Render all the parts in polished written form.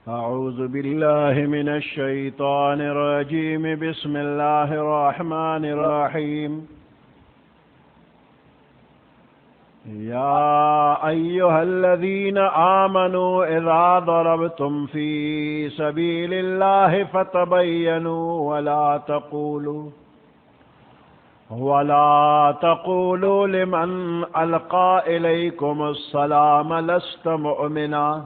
أعوذ بالله من الشيطان الرجيم بسم الله الرحمن الرحيم يا أيها الذين آمنوا إذا ضربتم في سبيل الله فتبينوا ولا تقولوا لمن ألقى إليكم السلام لست مؤمنا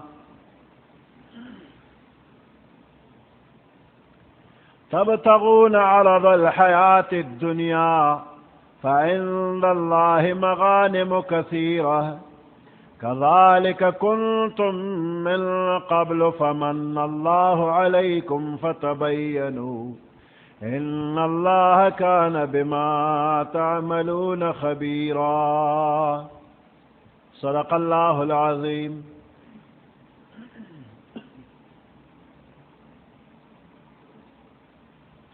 تبتغون عرض الحياة الدنيا فعند الله مغانم كثيرة كذلك كنتم من قبل فمن الله عليكم فتبينوا إن الله كان بما تعملون خبيرا صدق الله العظيم.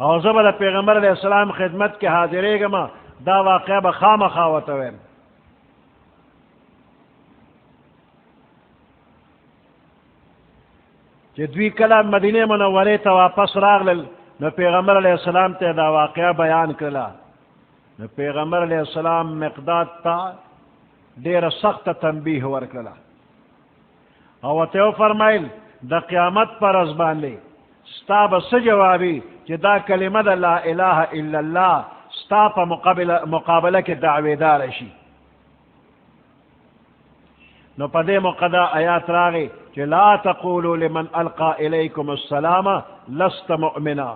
او زه به د پیغمبر علیه السلام خدمت کې حاضرېږم دا واقعه به خامخا ورته ویم. چې دوی کله مدینه منورې ته واپس راغلل نو پیغمبر علیه السلام ته دا واقعه بیان کړله. نو پیغمبر علیه السلام مقداد ته ډېره سخته تنبیه ورکړله او ورته وفرمیل د قیامت پر ورځ باندې ستا به څه جوابي چې دا کلمه د لا اله الا الله ستا په مقابله کې دعویدار شي. نو په دې مقدا آیات راغی چې لا تقولوا لمن القى الیکم السلام لست مؤمنا.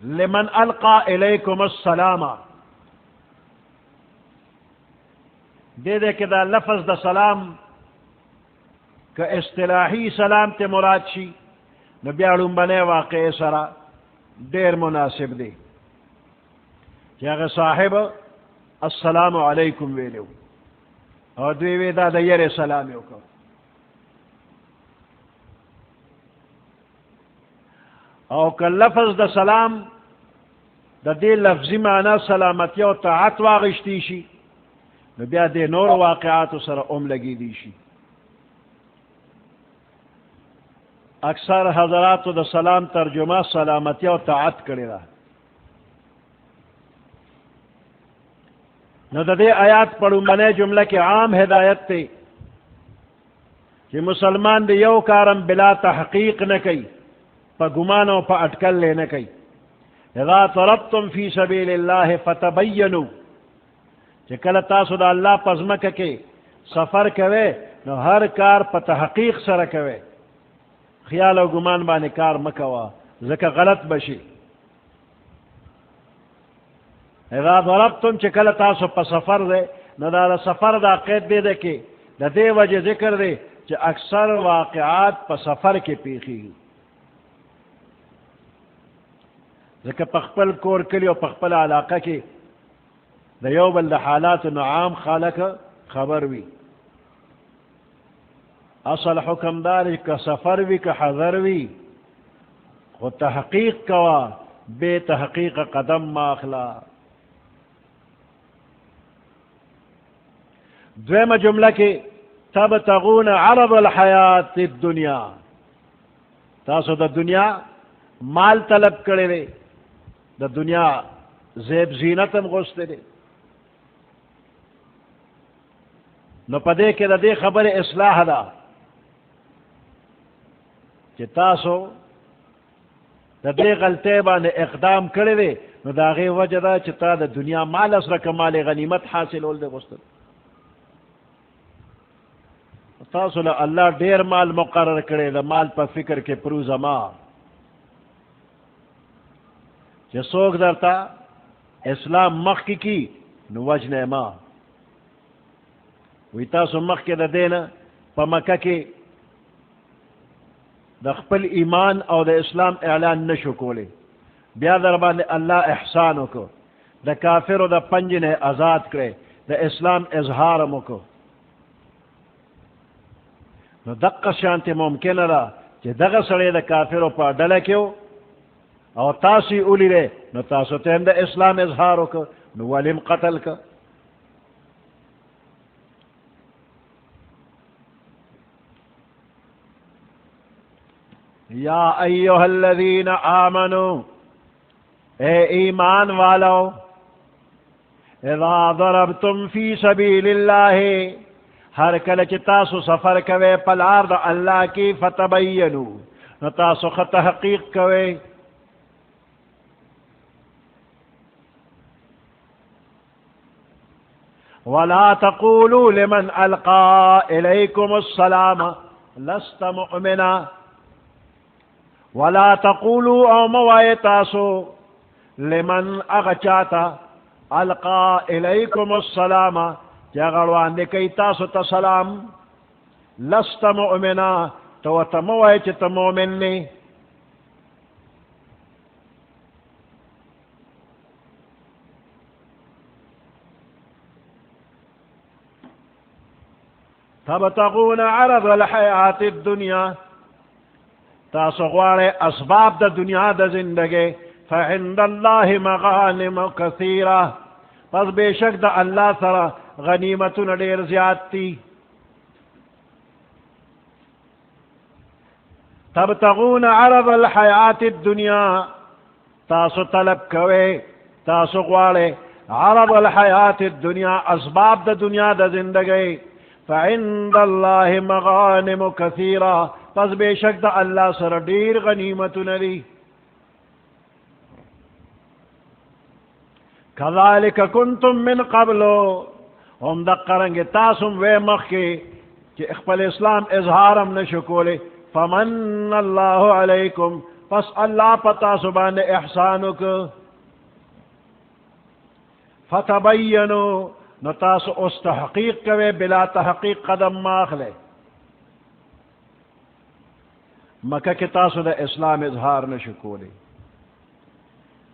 لمن القى الیکم السلام دے دے کہ دا لفظ دا سلام کہ اصطلاحی سلام تے مراد شی نو بیا لومبنے واقع سرا دیر مناسب دی کہ اگر صاحب السلام علیکم ویلو اور دوی وی دا یر سلامیو کو او کہ لفظ دا سلام دا دی لفظی معنی سلامتی و طاعت واغشتی شی نو بیا دے نور واقعات سر لگی دی شی. اکثر حضرات دا سلام ترجمہ سلامتی و طاعت کرے رہا. نو دا دے آیات پڑھو منے جملہ کی عام ہدایت تے کہ مسلمان دے یو کارم بلا تحقیق نہ کئی پا گمانو پا اٹکل لے نہ کئی. اذا طلبتم فی سبیل اللہ فتبینوا کہ کل تاسو دا اللہ پزمک کے سفر کوے نو ہر کار پا تحقیق سر کوے خیال و گمان بانے کار مکوا زکا غلط بشی. اذا ضربتم چھ کل تاسو پا سفر دے نو دا سفر دا قید دے دے کے دا دے وجہ ذکر دے چھ اکثر واقعات پا سفر کے پیخی زکا پخپل کور کلی و پخپل علاقہ کی دا یو بل دا حالات نعام خالق خبر وی. اصل حکم داری کا سفر وی کا حضر وی خود تحقیق کوا بے تحقیق قدم ماخلا. دویم جملہ کی تبتغون عرض الحیات الدنیا تاسو دا دنیا مال طلب کرے دے دا دنیا زیب زینتم غستے دے. نو پدے کے دا دے خبر اصلاح دا کہ تاسو دا دے غلطے بانے اقدام کرے دے نو دا غی وجہ دا چتا دا دنیا مال اسرا کمال غنیمت حاصل ہول دے غستے تاسو لا اللہ دیر مال مقرر کرے دا مال پا فکر کے پروزا ما کہ سوک درتا اسلام مخ کی نو وجن ما وی تاسو مخ کے دا دینا پا مکہ کے دا خپل ایمان او دا اسلام اعلان نشو کولے بیا دربان اللہ احسانو کو دا کافر و دا پنجن آزاد کرے دا اسلام اظہارمو کو نو دقا شانتی ممکن را کہ دغا سڑے دا کافر پا ڈلے کیو او تاسی اولی رے نو تاسو تیم دا اسلام اظہارو کو نو ولیم قتل کا. یا ایوہ الذین آمنو اے ایمان والو اذا ضربتم فی سبیل اللہ ہر کلچ تاسو سفر کوے پلار دا اللہ کی فتبینو نو تاسو خط تحقیق کوے ولا تقولوا لمن القى اليكم السلام لست مؤمنا ولا تقولوا او موایتاسو لمن اغچاتا القى اليكم السلام جاغروان دکی تاسو تسلام لست مؤمنا تو تموایت مؤمن نی. تبتغون عرض الحیات الدنیا تاسو غواړئ اسباب د دنیا د زندگی فعند الله مغانم کثیره پس بشک د الله سره غنیمتونه ډیر زیات دي تبتغون عرض الحیات الدنیا تاسو طلب کوئ تاسو غواړئ عرض الحیات الدنیا اسباب د دنیا د زندگی فعند الله مغانم کثیره پس بشک د الله سره ډیر غنیمتونه دي کذالک کنتم من قبل هم دقرنگ تاسم وی مخی چې خپل اسلام اظهارم نشو کولی فمن اللہ علیکم پس اللہ پتا سبان احسانک فتبینو نتاس اس تحقیق کوئے بلا تحقیق قدم ماخلے مکہ کی تاسو دا اسلام اظہار نشو کولی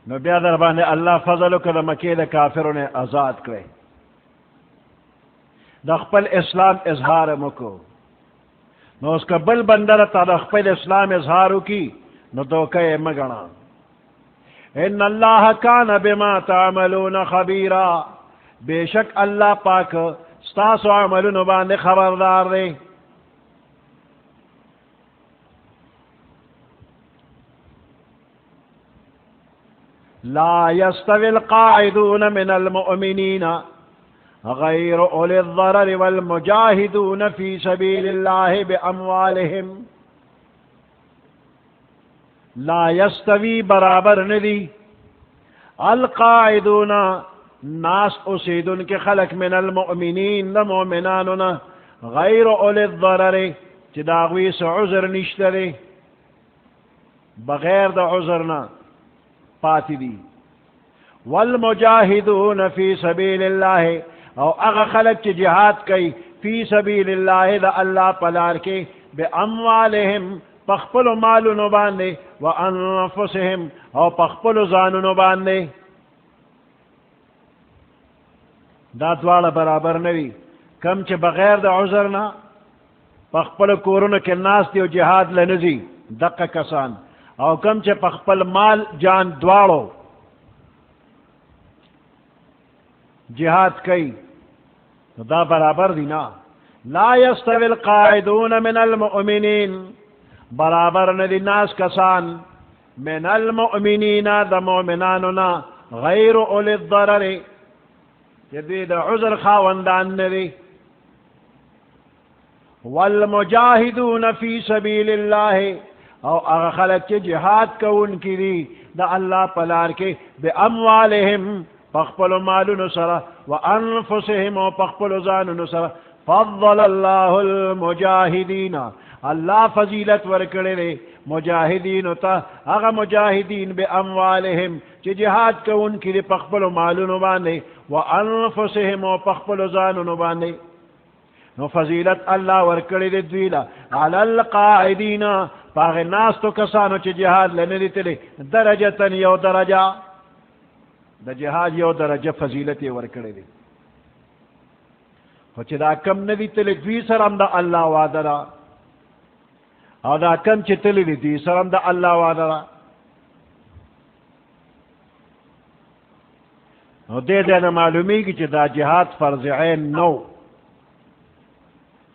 نو بیا در باندې الله فضل وکړه مکې د کافرو نه آزاد کړي د خپل اسلام اظهار مکو نو اس کا بل بندر تا د خپل اسلام اظهار وکي نو دوکه مګنا ان الله کان بما تعملون خبیرا بیشک الله پاک ستاسو عملونو باندې خبردار دی لا يستوي القاعدون من المؤمنين غير أولي الضرر والمجاهدون في سبيل الله بأموالهم لا يستوي برابر ندي القاعدون ناس أسيدون كخلق من المؤمنين لمؤمناننا غير أولي الضرر تداغويس عذر نشتري بغير دا عذرنا پاتی دی والمجاہدون فی سبیل اللہ او اغا خلق چی جہاد کئی فی سبیل اللہ دا اللہ پلار کے بے اموالہم پخپل مالو باندے و انفسہم او پخپل زانو باندے دا دوارا برابر نوی کم چی بغیر دا عذرنا پخپل کورن کے ناس دیو جہاد لنزی دقا کسان او کم چه پخپل مال جان دوارو جہاد کئی دا برابر دینا لا يستوي القاعدون من المؤمنین برابر ندی ناس کسان من المؤمنین دا مؤمناننا غیر اولی الضرر جدی دا عذر خاوندان ندی والمجاہدون فی سبیل اللہ او اغا خلق کے جہاد کون کی دی دا اللہ پلار کے بے اموالہم پخپل مالو نصرہ و انفسہم و پخپل زانو نصرہ فضل اللہ المجاہدین اللہ فضیلت ورکڑے دے مجاہدین تا اغا مجاہدین بے اموالہم چی جہاد کون کی دی پخپل مالو نباندے و انفسہم و پخپل زانو نباندے نو فضیلت اللہ ورکڑے دے دویلا علی القاعدین پاغی ناس تو کسانو چی جہاد لندی تلی درجتن یو درجہ دا جہاد یو درجہ فضیلتی ورکڑی دی خو چی دا کم ندی تلی دوی سرم دا اللہ وادرا او دا کم چی تلی دی دوی سرم دا اللہ وادرا نو دے دینا معلومی کی چی دا جہاد فرض عین نو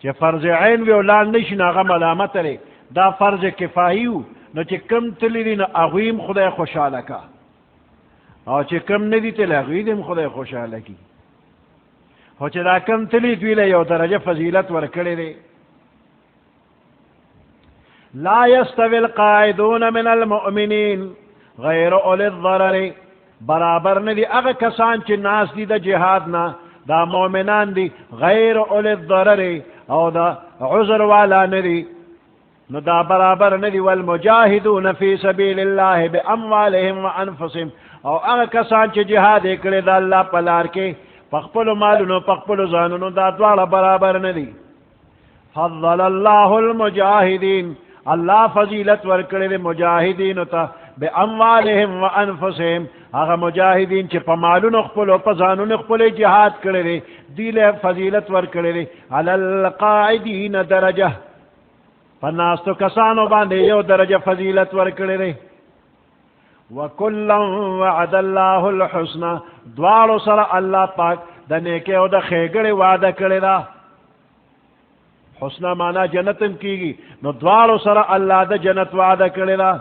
چی فرض عین وی اولان نشن آغا ملامت لی دا فرض کفایو نو چی کم تلی دی نو اغویم خدای خوشحالکا او چی کم ندی تلی اغویم خدای خوشحالکی او چی دا کم تلی دویل یو درجہ فضیلت ورکڑی دی لا يستوي القاعدون من المؤمنین غیر اولی الضرر برابر ندی اغا کسان چی ناس دی دا جہادنا دا مومنان دی غیر اولی الضرر او دا عذر والا ندی نو دا برابر ندی والمجاہدون فی سبیل اللہ بے اموالہم و انفسہم او اغا کسان چی جہاد اکڑے دا اللہ پلار کے پخپل مالنو پخپل زاننو دا دوارا برابر ندی فضل اللہ المجاہدین اللہ فضیلت ورکڑے دے مجاہدین تا باموالهم وانفسهم هغه مجاهدین چې په مالونو خپل او په ځانونو خپل جهاد کړی دی له فضیلت ور کړی علی القاعدین درجه فناستو کسانو باندې یو درجه فضیلت ور کړی وکلا وعد الله الحسنى دوالو سره الله پاک د نیکه او د خیګړې وعده کړی دا حسنہ معنی جنتم کیږي نو دوالو سره الله د جنت وعده کړی دا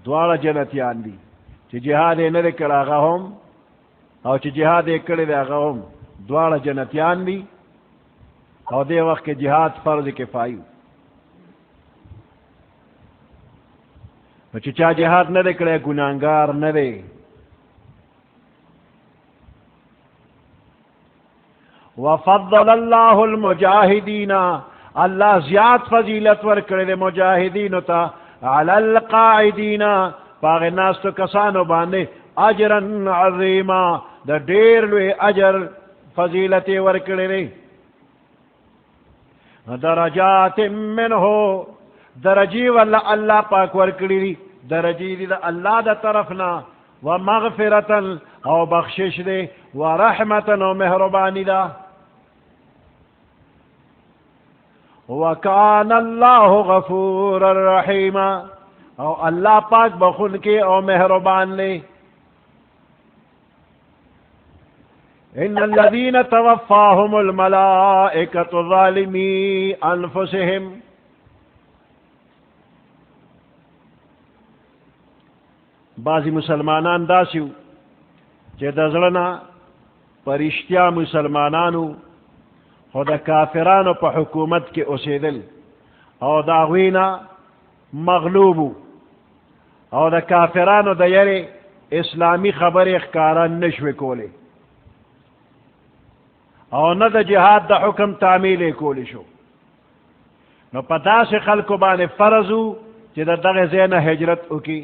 دواړه جنتیان دي چې جهاد یې نه کړی هغه هم او چې جهاد یې کړی دی هغه هم دواړه جنتیان دي او دې وخت کې جهاد فرض کفایي چې چا جهاد نه دی کړی ګناهګار نه دی وفضل الله المجاهدین اللہ زیاد فضیلت ور کړی مجاهدین ته علی القاعدین پاغ ناستو کسانو باندې اجرا عظیما د ډیر لوی اجر فضیلت ور کړی درجات منه درجی والا اللہ پاک ور کړی درجی دی اللہ دا طرفنا ومغفرتا او بخشش دی ورحمتا او مہربانی دا وکان اللہ غفور الرحیم او اللہ پاک بخون کے او مہربان لے ان الذین توفاهم الملائکۃ ظالمی انفسهم بعضی مسلمانان داسیو چې د زړه نه پرشتیا مسلمانانو خو د کافرانو په حکومت کې اوسېدل او د هغوی نه مغلوبو او د کافرانو د یرې اسلامي خبرې ښکاره نه شوې کولی او نه د جهاد د حکم تعمیل یې کولی شو نو په داسې خلکو باندې فرض و چې د دغه ځای نه هجرت وکړي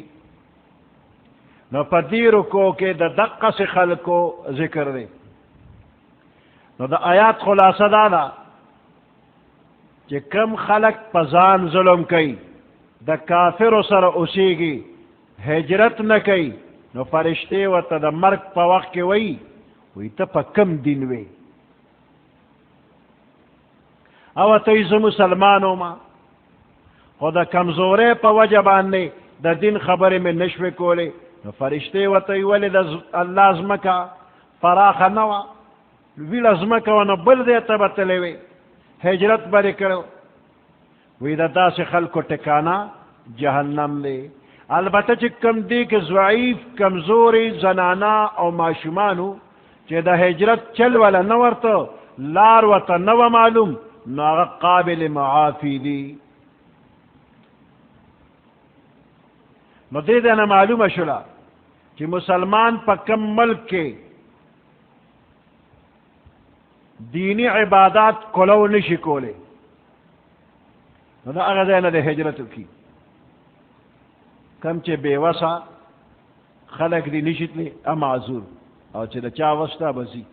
نو په دې رکو کې د دقسې خلکو ذکر دی نو د آیات خلاصه دا ده چې کم خلق په ځان ظلم کوي د کافرو سره اوسېږي هجرت نه کوي نو فرشتې ورته د مرګ په وخت کې وایي ته په کم دین وی او ته زه مسلمان وم خو د کمزورۍ په وجه باندې د دین خبرې مې نه شوې کولی نو فرشتې ورته وایي ولې د الله ځمکه پراخه نه وه ویړه ځمکه وه نو بل ځای ته به تللی وې هجرت به دې کړی وایي د داسې خلکو ټکانه جهنم دی البته چې کم دی که ضعیف کمزوري زنانا او ماشومانو چې د هجرت چل ولا نه ورته لار ورته نه وه معلوم نو هغه قابل معافي دي نو دې نه معلومه شوله چې مسلمان په کم ملک کې دینی عبادات کولو نشي کولی نو دا هغه ځای نه د هجرت وکړي کم چې بې وسه خلک دې نشي تللی معذور او چې د چا وسته به ځي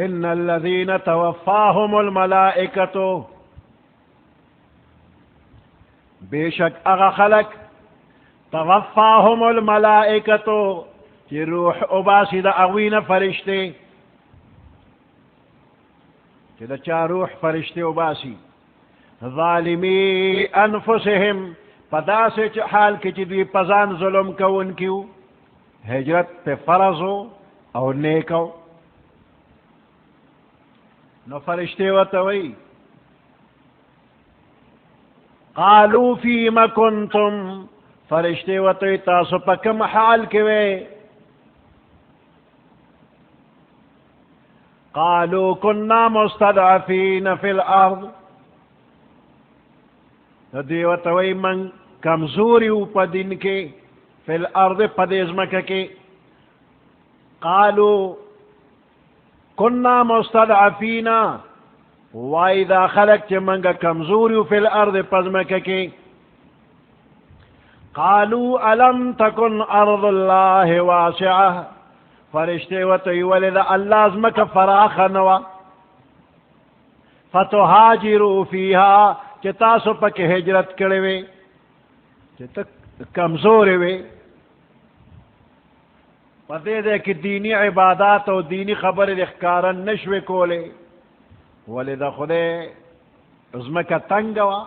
ان الذين توفاهم الملائکۃ بیشک اغا خلق توفاهم الملائکۃ چې روح اباسی دا اغوین فرشتے چې دا چا روح فرشتے اباسی ظالمی انفسهم پداسے حال کی چې دوی پزان ظلم کون کیو ہجرت پہ فرضو او نیکو نو فرشتے وتوئی قالوا فيما كنتم فرشتے وتوئی تاسو پا کم حال کیوے قالوا كنا مستضعفين في الارض ندی وتوئی من کمزوری پا دن کے فی الارض پا دیزمکہ کے قالوا كنا مستضعفين وإذا خلقت منك كمزوري في الأرض پزمك كي قالوا الم تكن ارض الله واسعه فرشتے وتوی ولد اللہ ازمک فراخ نوا فتهاجروا فيها کہ تاسو پک ہجرت کرے وے کہ تک کمزور وے پدے دے کہ دینی عبادات او دینی خبر اخکارن نشوے کولے ولد خدے ازمک تنگوا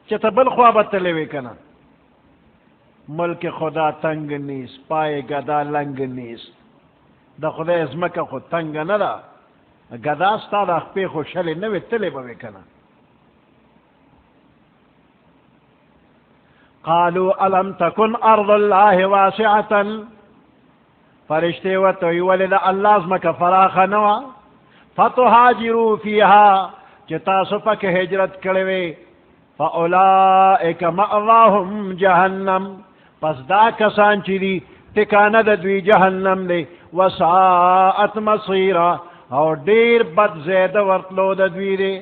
چتا بل خواب تلے وے کنا ملک خدا تنگ نیس پائے گدا لنگ نیس دا خدا ازمک خود تنگ ندا گدا ستا دا اخپے خود شلے نوے تلے بوے کنا قالوا الم تكن ارض الله واسعة فرشتے وتوی ولد اللہ ازمک فراخ نوا فتهاجروا فيها چتا سپک ہجرت کڑوے فاولئک مأواهم جہنم پس دا کسان چیدی تکانہ دا دوی جہنم دے وساعت مصیرا اور دیر بد زید ورطلو دا دوی دے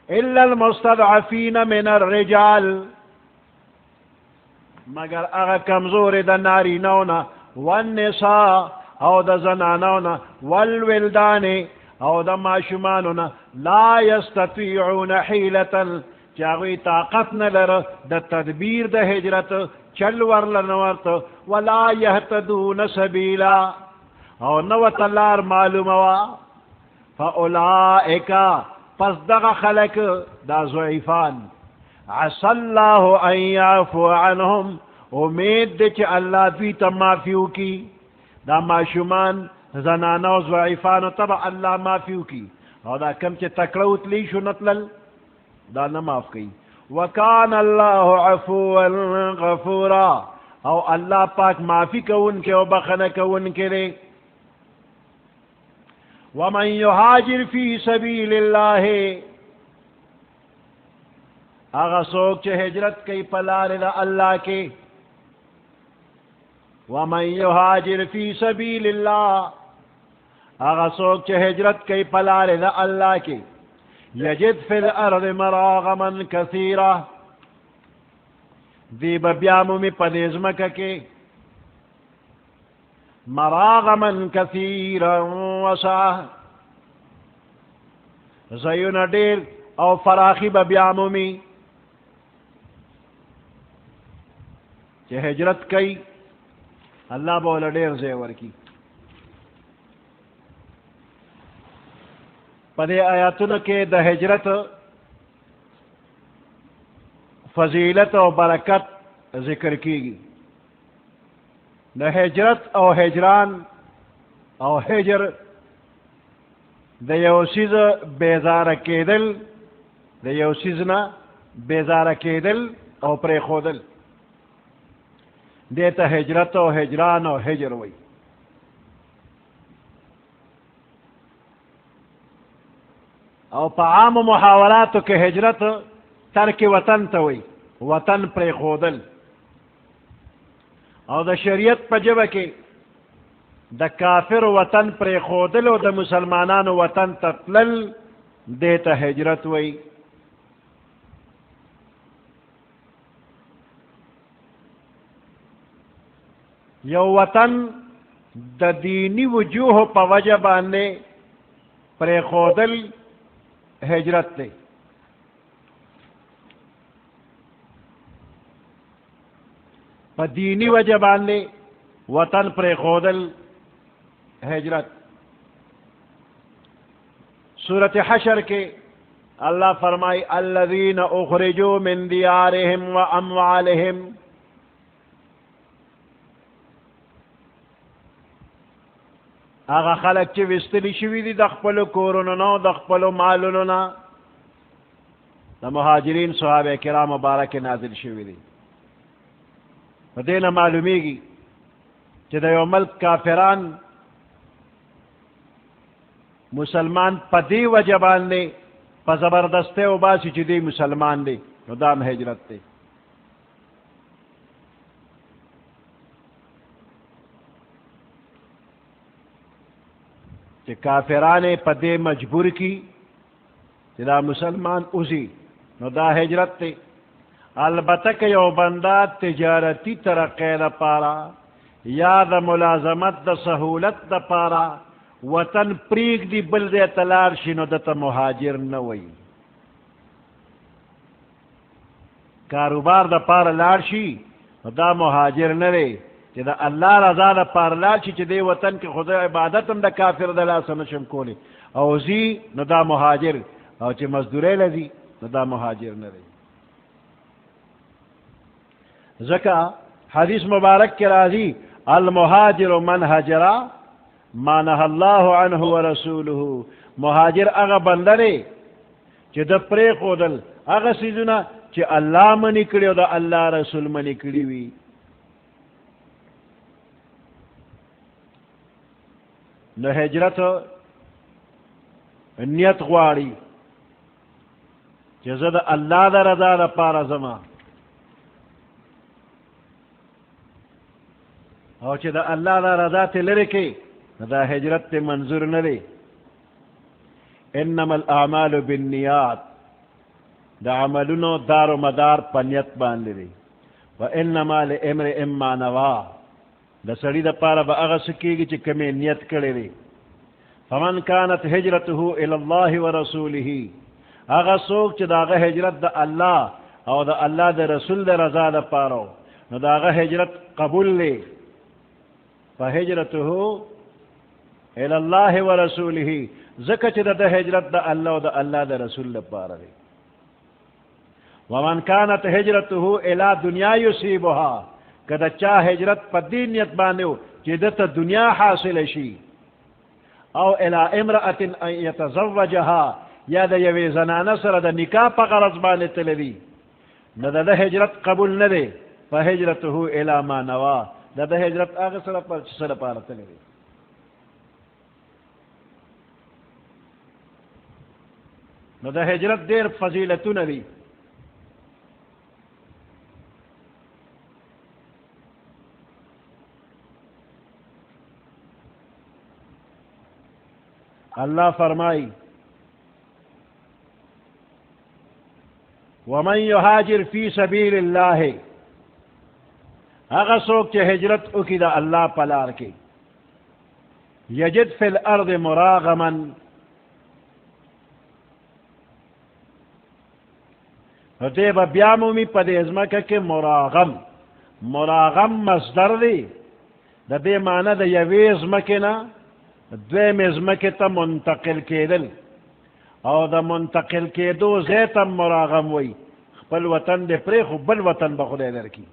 الا المستضعفین من الرجال مگر اغا کمزور دا ناری نونا والنساء او دا زنانونا والولدان او دا معشمانونا لا يستطيعون حیلتا چاوی طاقت نلر دا تدبیر دا ہجرت چل ورلنورت ولا يهتدون سبیلا او نوت اللار معلوموا فاولائکا پس دغا خلق دا ضعیفان عسى الله ان يعفو عنهم امید دے چھ اللہ دویتا معفیو کی دا معشومان زنانا و ضعیفان تبا اللہ معفیو کی او دا کم چھ تکروت لیشو نتلل دا نماف کی وکان اللہ عفوا غفورا او اللہ پاک معافی کون کے او بخن کون کے لے ومن یحاجر فی سبیل اللہ اغا سوک چھ ہجرت کی پلار دا اللہ کے ومن یحاجر فی سبیل اللہ اغا سوک چھ ہجرت کی پلار دا اللہ کے یجد فی الارض مراغما کثیرا دی بیامو میں پدیزمک کے مراغما کثیرا وسعا زیون دیر او فراخی بیامو میں چہ ہجرت کئی اللہ بولا دیر زیور کی پدے آیاتن کے دا ہجرت فضیلت و برکت ذکر کی گی دا ہجرت او ہجران او ہجر دا یو سیز بیزار کیدل دا یو سیزنا بیزار کیدل او پری خودل دیتا ہجرت او ہجران او ہجر وی او پا عام محاوراتو کے ہجرت ترک وطن توی وطن پر خودل او دا شریعت پا جبا کے دا کافر وطن پر خودل او دا مسلمانان وطن تطلل دیتا ہجرت وی یو وطن دا دینی وجوہ پا وجہ باندے پر خودل ہجرت دے پا دینی وجہ باندے وطن پر خودل ہجرت سورۃ حشر کے اللہ فرمائی الذین اخرجوا من دیارہم و اموالہم آغا خلق چی وستلی شوی دی دخپلو کورننا دخپلو مالننا دا مہاجرین صحابہ کرام مبارک نازل شوی دی دینا معلومی گی چی دا یو ملک کافران مسلمان پا دی وجبان دے پا زبردستے و باسی چی دی مسلمان دے نو دام ہجرت دے کہ کافرانے پدے مجبور کی دا مسلمان اسی نو دا ہجرت تے البتہ کہ یو بندہ تجارتی ترقی دا پارا یا دا ملازمت دا سہولت دا پارا وطن پریگ دی بل دے تلار شنو دا تا مہاجر نوئی کاروبار دا پارا لارشی دا مہاجر نوے چی دا اللہ رضا دا پارا لارشی چی دے وطن کی خدا عبادتم دا کافر دا لا سنشم کولی او زی نو دا مہاجر او چی مزدورے لزی نو دا مہاجر نوے زکا حدیث مبارک کے راضی المہاجر من حجرا ما نہا اللہ عنہ ورسولہ مہاجر اغا بندرے چی دا پرے خودل اغا سیزونا چی اللہ منی کری و دا اللہ رسول منی کری وی نو ہجرت نیت غواری چی زد اللہ دا رضا دا پارا زمان او چې دا اللہ دا رضا تے لرکی دا ہجرت تے منظور نلے انما الاعمال بالنیات دا عملونو دار و مدار پنیت بان لرے و انما لامرئ ما نوا دا سڑی دا پارا با اغسکیگی چی کمی نیت کرے لے فمن كانت هجرته الى الله ورسوله اغسوک چی دا اغا ہجرت دا اللہ او دا اللہ دا رسول دا رضا دا پارو نو دا اغا ہجرت قبول لے فہجرته الى الله ورسوله زکه چې د هجرت د الله او د الله د رسول لپاره دی ومن كانت هجرته الى دنیا يصيبها کدا چا هجرت په دین نیت باندې چې د ته دنیا حاصل شي او الى امراه يتزوجها یا د یوې زنانه سره د نکاح په غرض باندې تللی نه د هجرت قبول نه دی فهجرته الى ما نوا دا دا ہجرت آگے سر پارتا لے نو دا ہجرت دیر فضیلتو نبی اللہ فرمائی ومن یہاجر فی سبیل اللہ اغا سوک چے ہجرت اکی دا اللہ پلار کے یجد فی الارض مراغما دے با بیامومی پا دے ازمکہ کے مراغم مراغم مصدر دی دا دے معنی دا یوی ازمکنا دویم ازمکہ تا منتقل کے دل او دا منتقل کے دو زیتا مراغم وی خپل وطن دے پریخو بل وطن بخودے در کی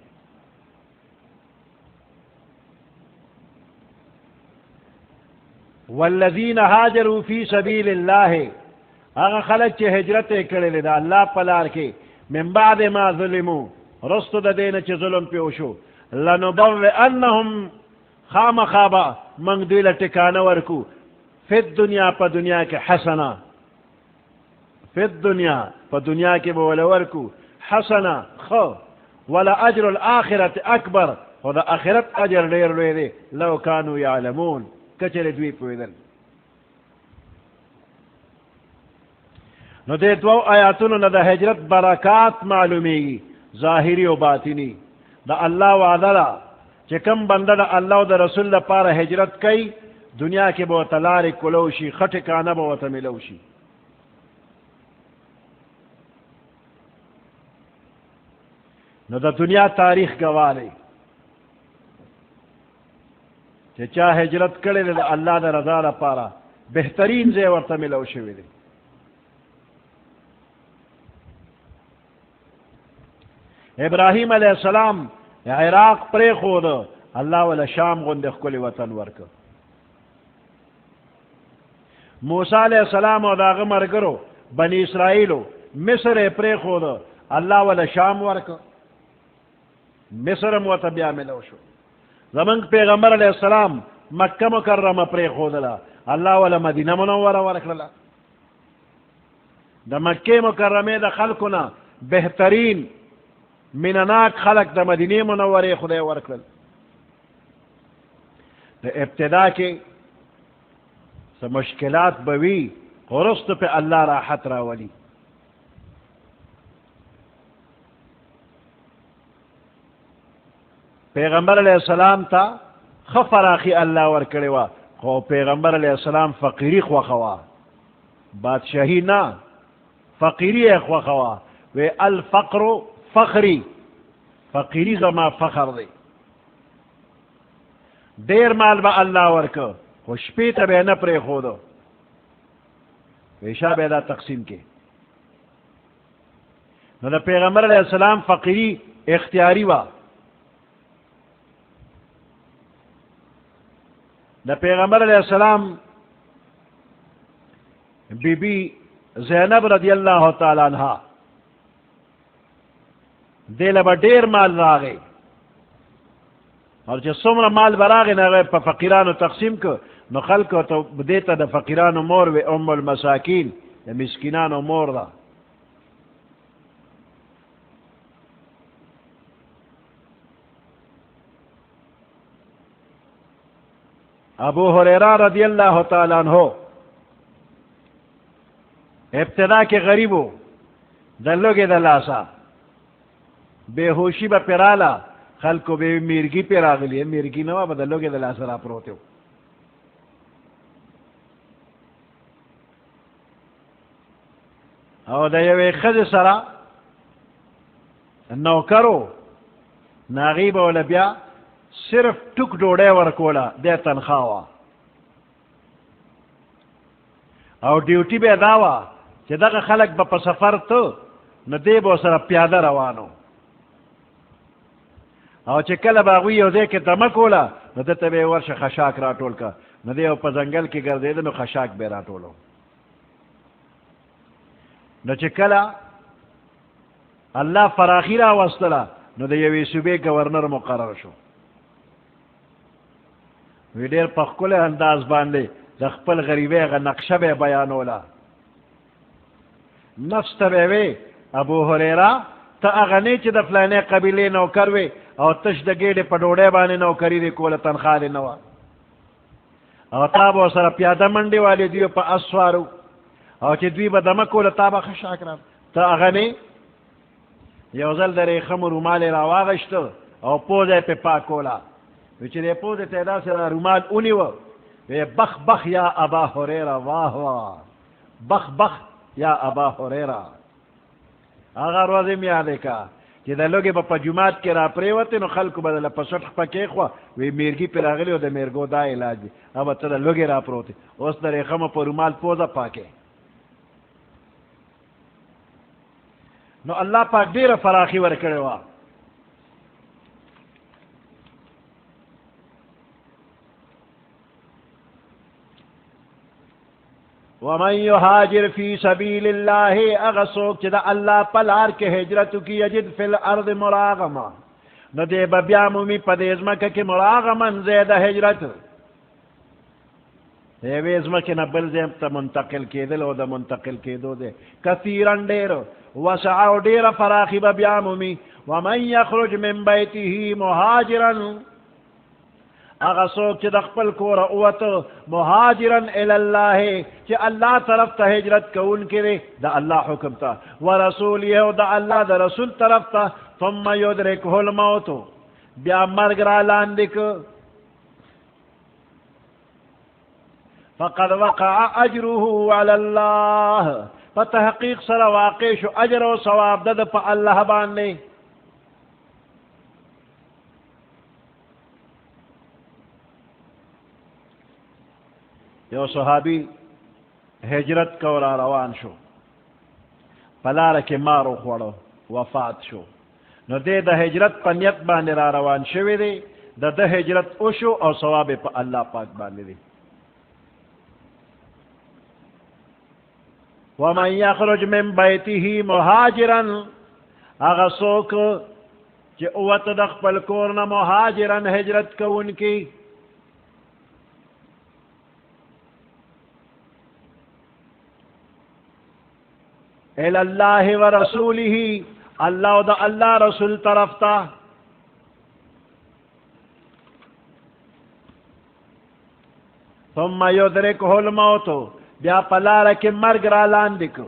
والذین هاجروا فی سبیل اللہ اغا خلق چے ہجرت کرے دا اللہ پلار کے من بعد ما ظلمو رست دا دین چے ظلم پیوشو لنبوئنہم خام خوابا منگ دیل ٹکانا ورکو فی الدنیا پا دنیا کے حسنا فی الدنیا پا دنیا کے بولا ورکو حسنا خو ولا اجر الاخرت اکبر خدا اخرت اجر دیر لوے دے لو کانو یعلمون کچر دوی پویدل نو دے دو آیاتونو نا دا ہجرت برکات معلومی ظاہری و باطنی دا اللہ وعدلا چکم بندہ دا اللہ و دا رسول دا پارا ہجرت کئی دنیا کے بہت لار کلوشی خٹکانا بہت ملوشی نو دا دنیا تاریخ گوالے کہ چاہ ہجرت کرے دے اللہ دا رضا دا پارا بہترین زی ورطا ملو شوی دے ابراہیم علیہ السلام عراق پرے خود اللہ والا شام غندخ کلی وطن ورک موسیٰ علیہ السلام و داغ مرگرو بنی اسرائیلو مصر پرے خود اللہ والا شام ورک مصر موتبیہ ملو شو زمانگ پیغمبر علیہ السلام مکہ مکرمہ پرے خودلا اللہ والا مدینہ منورہ ورکللا دا مکہ مکرمہ دا خلقنا بہترین منناک خلق دا مدینہ منورہ خدای ورکلل دا ابتدا کے سا مشکلات بوی غرست پہ اللہ راحت راولی پیغمبر علیہ السلام تا خفراخی اللہ ورکڑی وا خو پیغمبر علیہ السلام فقیری خوخوا بادشاہی نا فقیری خوخوا وی الفقر فخری فقیری زما فخر دی دیر مال با اللہ ورکو خوش پیتا بے نپری خودو ویشا بے دا تقسیم کے نو دا پیغمبر علیہ السلام فقیری اختیاری وا دا پیغمبر علیہ السلام بی بی زینب رضی اللہ تعالی عنہ دیل با دیر مال راگے اور جو سمر مال براغی ناغی پا فقیرانو تقسیم کو نو خلقو تو دیتا دا فقیرانو مور وی ام المساکین دا مسکینانو مور دا ابو ہریرہ رضی اللہ تعالیٰ عنہ ابتدا کے غریبو دلوگے دلاسا بے ہوشی با پیرالا خلقو بے میرگی پیر آگلی ہے میرگی نوا با دلوگے دلاسا را پروتے ہو او دا یوے خز سرا نوکرو ناغیب اولا بیا صرف ٹک ڈوڑے ورکولا دے تنخواوا او ڈیوٹی بے داوا چی دا خلق با پا سفر تو نو دے با سر پیادہ روانو او چی کل باغوی او دے کے دمکولا نو دے تبے ورش خشاک را ٹول کا نو دے او پا زنگل کی گردے دے نو خشاک بے را ٹولو نو چی کلا اللہ فراخی را وستلا نو دے یوی صوبے گورنر مقرر شو وی دیر پخکل انداز باندے دخپل غریبے غا نقشہ بے بیانولا نفس تبے وے ابو ہریرہ تا اغنی چی دفلانے قبیلے نوکر وے او تش دا گیڑے پڑوڑے بانے نوکری دے کولا تنخواہ نوا او تابو سر پیادہ منڈی والے دیو پا اسوارو او چی دوی با دمکولا تابا خشاک را تا اغنی یوزل در ایخم رومال راواغشتو او پوزے پہ پاکولا وچی دے پوزے تیدا سے رومال اونی و وی بخ بخ یا ابا حریرہ واہ واہ بخ بخ یا ابا حریرہ آغا روزی میں آدھے کا کہ دا لوگی با جماعت کے را پریوتے نو خلقو بدل پسٹخ پا کیخوا وی میرگی پر آگلی و دا میرگو دا علاج دی اب تا دا لوگی را پروتے اس در ایخم پا رومال پوزا پاکے نو اللہ پاک دیر فراخی ورکڑے وا ومن يهاجر في سبيل الله اغسوک چدا اللہ پلار کے ہجرتو کی یجد فی الارض مراغما نو دے بیامومی پدیزمکہ کی مراغمن زیدہ ہجرت دے ویزمکہ نبل زیم تا منتقل کی دل او دا منتقل کی دو دے کثیرن دیر وسعو دیر فراخی بیامومی ومن یخرج من بیتی مہاجرن اغسوک چی دخپل کورا اوتو مہاجرن الاللہ چی اللہ طرف تا ہجرت کون کرے دا اللہ حکم تا ورسولیہ دا اللہ دا رسول طرف تا ثم یدرکہ الموتو بیا مرگ را لاندک فقد وقع اجرہ علی اللہ فتحقیق سر واقع شو اجر و ثواب دا پا اللہ باندے یو صحابی ہجرت کورا روان شو پلار کے مارو خوڑو وفات شو نو دے دا ہجرت پا نیت باندے را روان شوی دے دا ہجرت اوشو اور ثواب پا اللہ پاک باندے دے ومن یخرج من بیتی مہاجرن اغسوک چی اوت دخپل کورنا مہاجرن ہجرت کون کی الاللہ ورسولہ اللہ دا اللہ رسول طرف تا ثم یدرکہ الموت بیا پلارا کے مرگ را لاندکو